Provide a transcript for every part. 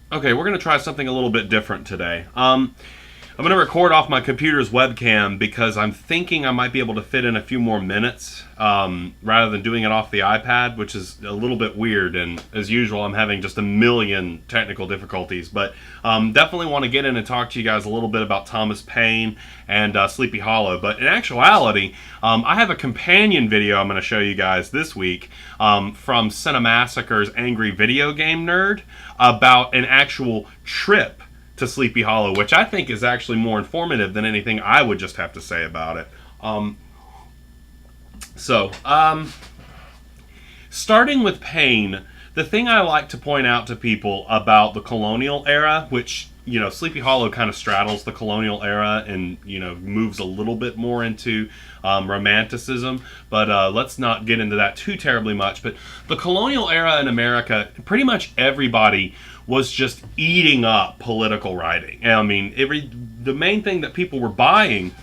Okay, we're going to try something a little bit different today. I'm going to record off my computer's webcam because I'm thinking I might be able to fit in a few more minutes rather than doing it off the iPad, which is a little bit weird. And as usual, I'm having just a million technical difficulties. But definitely want to get in and talk to you guys a little bit about Thomas Paine and Sleepy Hollow. But in actuality, I have a companion video I'm going to show you guys this week from Cinemassacre's Angry Video Game Nerd about an actual trip to Sleepy Hollow, which I think is actually more informative than anything I would just have to say about it. Starting with Paine, the thing I like to point out to people about the colonial era, which, you know, Sleepy Hollow kind of straddles the colonial era and, you know, moves a little bit more into romanticism, but let's not get into that too terribly much. But the colonial era in America, pretty much everybody was just eating up political writing. I mean, the main thing that people were buying,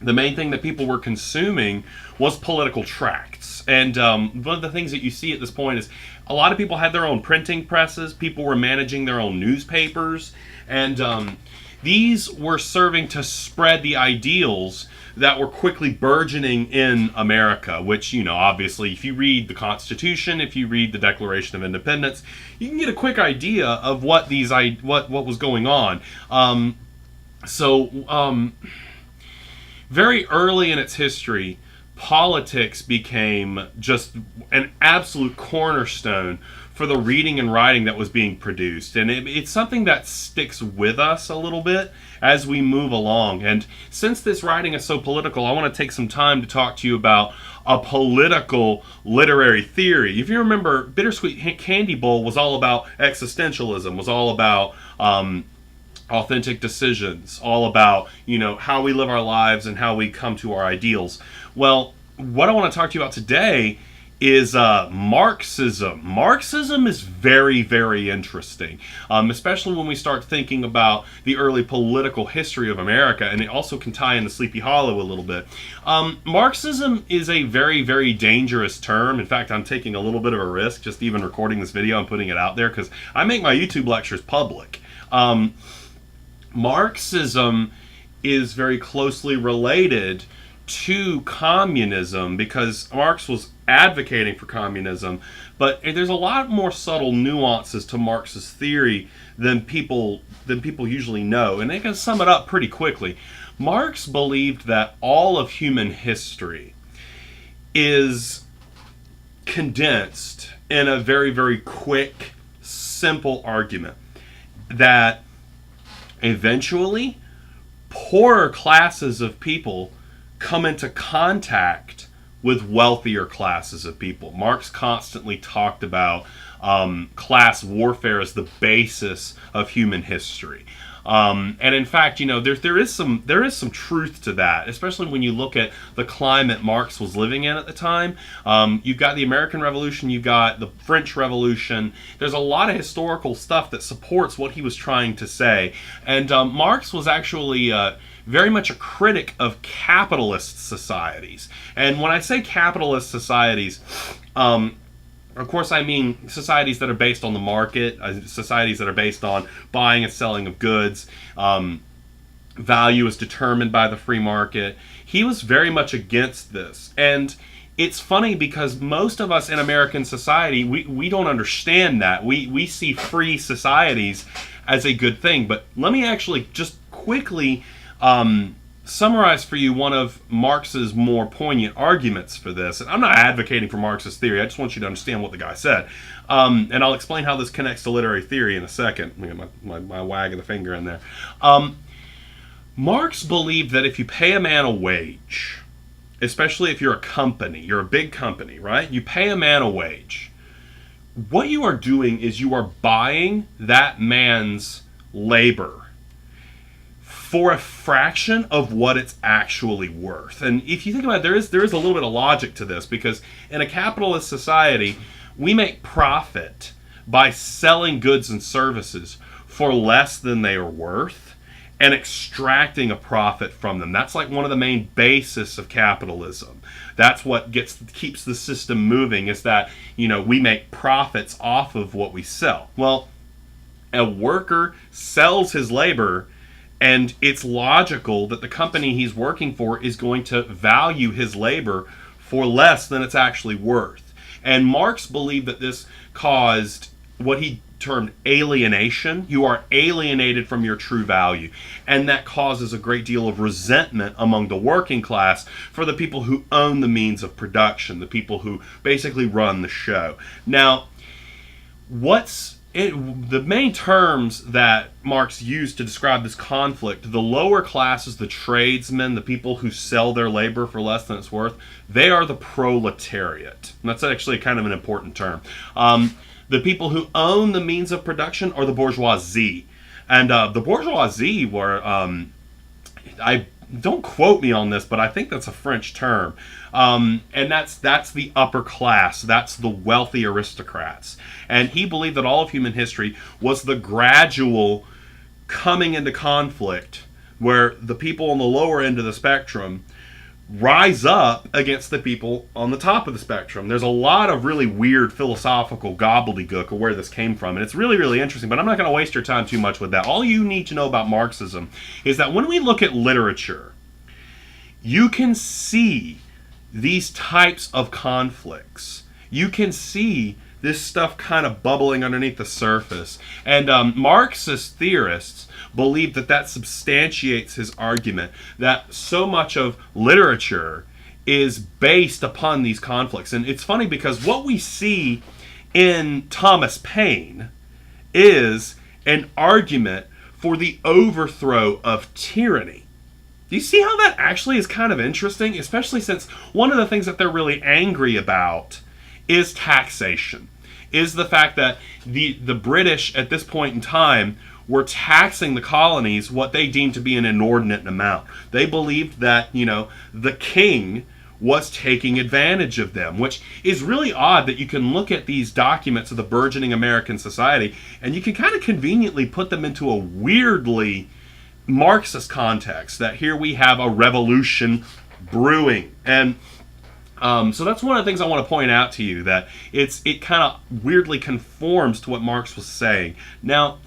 the main thing that people were consuming was political tracts. And one of the things that you see at this point is a lot of people had their own printing presses. People were managing their own newspapers. And these were serving to spread the ideals that were quickly burgeoning in America, which, you know, obviously, if you read the Constitution, if you read the Declaration of Independence, you can get a quick idea of what what was going on. Very early in its history, politics became just an absolute cornerstone for the reading and writing that was being produced. And it's something that sticks with us a little bit as we move along. And since this writing is so political, I want to take some time to talk to you about a political literary theory. If you remember, Bittersweet Candy Bowl was all about existentialism, was all about authentic decisions, all about, you know, how we live our lives and how we come to our ideals. Well, what I want to talk to you about today is Marxism. Marxism is very, very interesting, especially when we start thinking about the early political history of America, and it also can tie into Sleepy Hollow a little bit. Marxism is a very, very dangerous term. In fact, I'm taking a little bit of a risk just even recording this video and putting it out there because I make my YouTube lectures public. Marxism is very closely related to communism because Marx was advocating for communism, but there's a lot more subtle nuances to Marx's theory than people usually know, and they can sum it up pretty quickly. Marx believed that all of human history is condensed in a very, very quick, simple argument that eventually poorer classes of people come into contact with wealthier classes of people. Marx constantly talked about class warfare as the basis of human history. And in fact, you know, there is some truth to that, especially when you look at the climate Marx was living in at the time. You've got the American Revolution, you've got the French Revolution. There's a lot of historical stuff that supports what he was trying to say. And Marx was actually very much a critic of capitalist societies. And when I say capitalist societies, of course, I mean societies that are based on the market, societies that are based on buying and selling of goods. Value is determined by the free market. He was very much against this. And it's funny because most of us in American society, we don't understand that. We see free societies as a good thing. But let me actually just quickly summarize for you one of Marx's more poignant arguments for this. And I'm not advocating for Marx's theory. I just want you to understand what the guy said. And I'll explain how this connects to literary theory in a second. Let me get my wag of the finger in there. Marx believed that if you pay a man a wage, especially if you're a company, you're a big company, right? You pay a man a wage. What you are doing is you are buying that man's labor for a fraction of what it's actually worth. And if you think about it, there is a little bit of logic to this, because in a capitalist society, we make profit by selling goods and services for less than they are worth and extracting a profit from them. That's like one of the main bases of capitalism. That's what keeps the system moving, is that, you know, we make profits off of what we sell. Well, A worker sells his labor, and it's logical that the company he's working for is going to value his labor for less than it's actually worth. And Marx believed that this caused what he termed alienation. You are alienated from your true value. And that causes a great deal of resentment among the working class for the people who own the means of production, the people who basically run the show. Now, the main terms that Marx used to describe this conflict, the lower classes, the tradesmen, the people who sell their labor for less than it's worth, they are the proletariat. And that's actually kind of an important term. The people who own the means of production are the bourgeoisie. And the bourgeoisie were, I don't quote me on this, but I think that's a French term. And that's the upper class. That's the wealthy aristocrats. And he believed that all of human history was the gradual coming into conflict where the people on the lower end of the spectrum rise up against the people on the top of the spectrum. There's a lot of really weird philosophical gobbledygook of where this came from, and it's really, really interesting, but I'm not going to waste your time too much with that. All you need to know about Marxism is that when we look at literature, you can see these types of conflicts. You can see this stuff kind of bubbling underneath the surface. And Marxist theorists believe that substantiates his argument that so much of literature is based upon these conflicts. And it's funny because what we see in Thomas Paine is an argument for the overthrow of tyranny. Do you see how that actually is kind of interesting? Especially since one of the things that they're really angry about is taxation. Is the fact that the British at this point in time were taxing the colonies what they deemed to be an inordinate amount. They believed that, the king was taking advantage of them, which is really odd that you can look at these documents of the burgeoning American society and you can kind of conveniently put them into a weirdly Marxist context, that here we have a revolution brewing. And so that's one of the things I want to point out to you, that it kind of weirdly conforms to what Marx was saying. Now,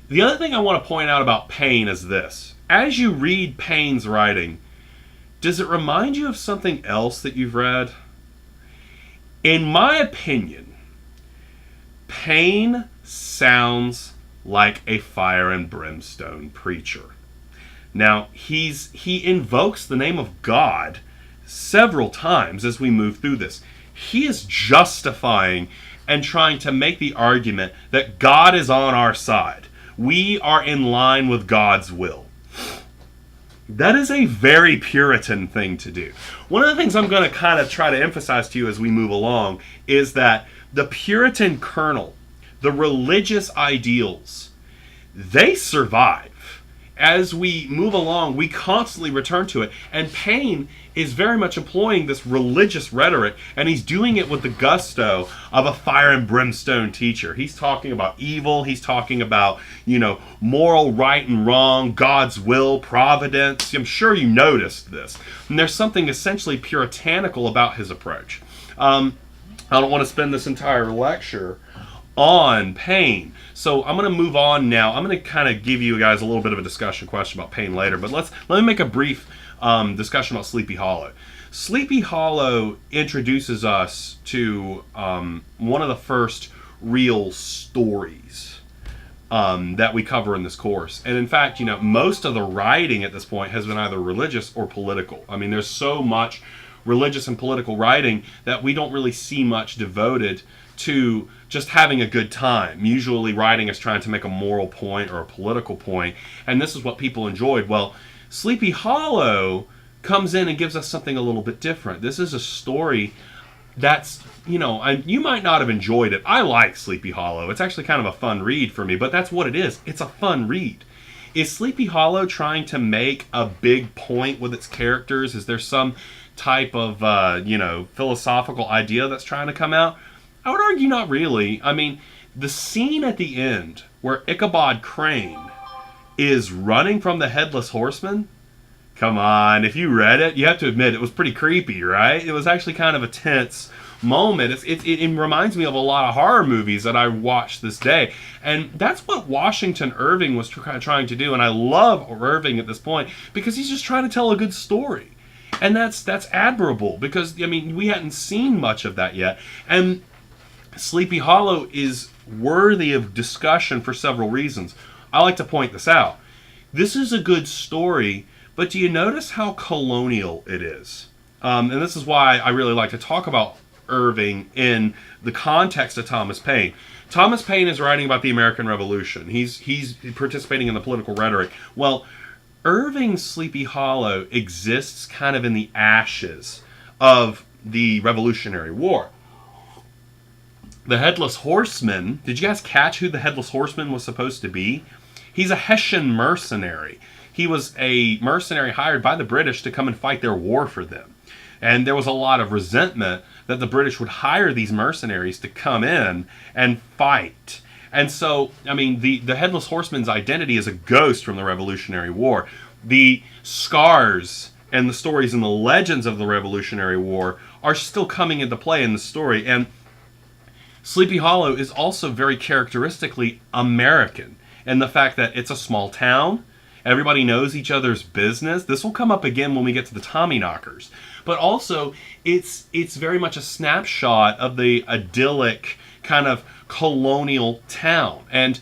the other thing I want to point out about Paine is this. As you read Paine's writing, does it remind you of something else that you've read? In my opinion, Paine sounds like a fire and brimstone preacher. Now, he invokes the name of God several times as we move through this. He is justifying and trying to make the argument that God is on our side. We are in line with God's will. That is a very Puritan thing to do. One of the things I'm going to kind of try to emphasize to you as we move along is that the Puritan kernel, the religious ideals, they survive. As we move along, we constantly return to it. And Paine is very much employing this religious rhetoric, and he's doing it with the gusto of a fire and brimstone teacher. He's talking about evil. He's talking about, moral right and wrong, God's will, providence. I'm sure you noticed this. And there's something essentially puritanical about his approach. I don't want to spend this entire lecture on Paine. So I'm going to move on now. I'm going to kind of give you guys a little bit of a discussion question about Paine later, but let me make a brief discussion about Sleepy Hollow. Sleepy Hollow introduces us to one of the first real stories that we cover in this course. And in fact, most of the writing at this point has been either religious or political. I mean, there's so much religious and political writing that we don't really see much devoted to just having a good time. Usually writing is trying to make a moral point or a political point, and this is what people enjoyed. Well, Sleepy Hollow comes in and gives us something a little bit different. This is a story that's, you might not have enjoyed it. I like Sleepy Hollow. It's actually kind of a fun read for me, but that's what it is. It's a fun read. Is Sleepy Hollow trying to make a big point with its characters? Is there some type of, philosophical idea that's trying to come out? I would argue not really. I mean, the scene at the end where Ichabod Crane is running from the Headless Horseman, come on, if you read it, you have to admit it was pretty creepy, right? It was actually kind of a tense moment. It reminds me of a lot of horror movies that I watched this day. And that's what Washington Irving was trying to do. And I love Irving at this point because he's just trying to tell a good story. And that's admirable because, I mean, we hadn't seen much of that yet. And Sleepy Hollow is worthy of discussion for several reasons. I like to point this out. This is a good story, but do you notice how colonial it is? And this is why I really like to talk about Irving in the context of Thomas Paine. Thomas Paine is writing about the American Revolution. He's participating in the political rhetoric. Well, Irving's Sleepy Hollow exists kind of in the ashes of the Revolutionary War. The Headless Horseman, did you guys catch who the Headless Horseman was supposed to be? He's a Hessian mercenary. He was a mercenary hired by the British to come and fight their war for them. And there was a lot of resentment that the British would hire these mercenaries to come in and fight. And so, I mean, the Headless Horseman's identity is a ghost from the Revolutionary War. The scars and the stories and the legends of the Revolutionary War are still coming into play in the story. And Sleepy Hollow is also very characteristically American in the fact that it's a small town. Everybody knows each other's business. This will come up again when we get to the Tommyknockers. But also, it's very much a snapshot of the idyllic kind of colonial town. And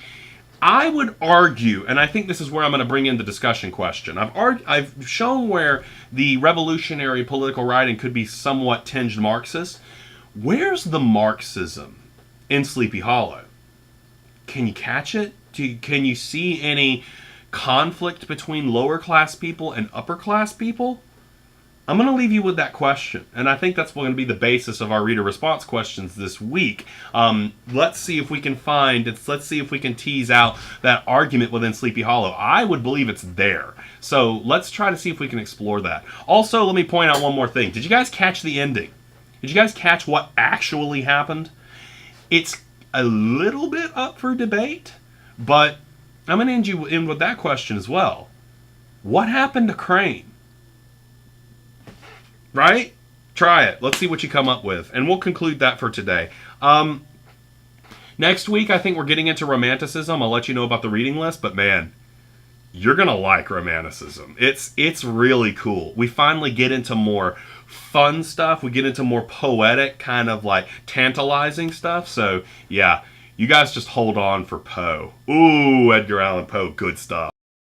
I would argue, and I think this is where I'm going to bring in the discussion question. I've shown where the revolutionary political writing could be somewhat tinged Marxist. Where's the Marxism in Sleepy Hollow? Can you catch it? Can you see any conflict between lower class people and upper class people? I'm going to leave you with that question, and I think that's going to be the basis of our reader response questions this week. Let's see if we can let's see if we can tease out that argument within Sleepy Hollow. I would believe it's there. So let's try to see if we can explore that. Also, let me point out one more thing. Did you guys catch the ending? Did you guys catch what actually happened? It's a little bit up for debate, but I'm going to end you in with that question as well. What happened to Crane? Right? Try it. Let's see what you come up with. And we'll conclude that for today. Next week, I think we're getting into Romanticism. I'll let you know about the reading list. But man, you're going to like Romanticism. It's really cool. We finally get into more fun stuff. We get into more poetic, kind of like tantalizing stuff. So yeah, you guys just hold on for Poe. Ooh, Edgar Allan Poe. Good stuff.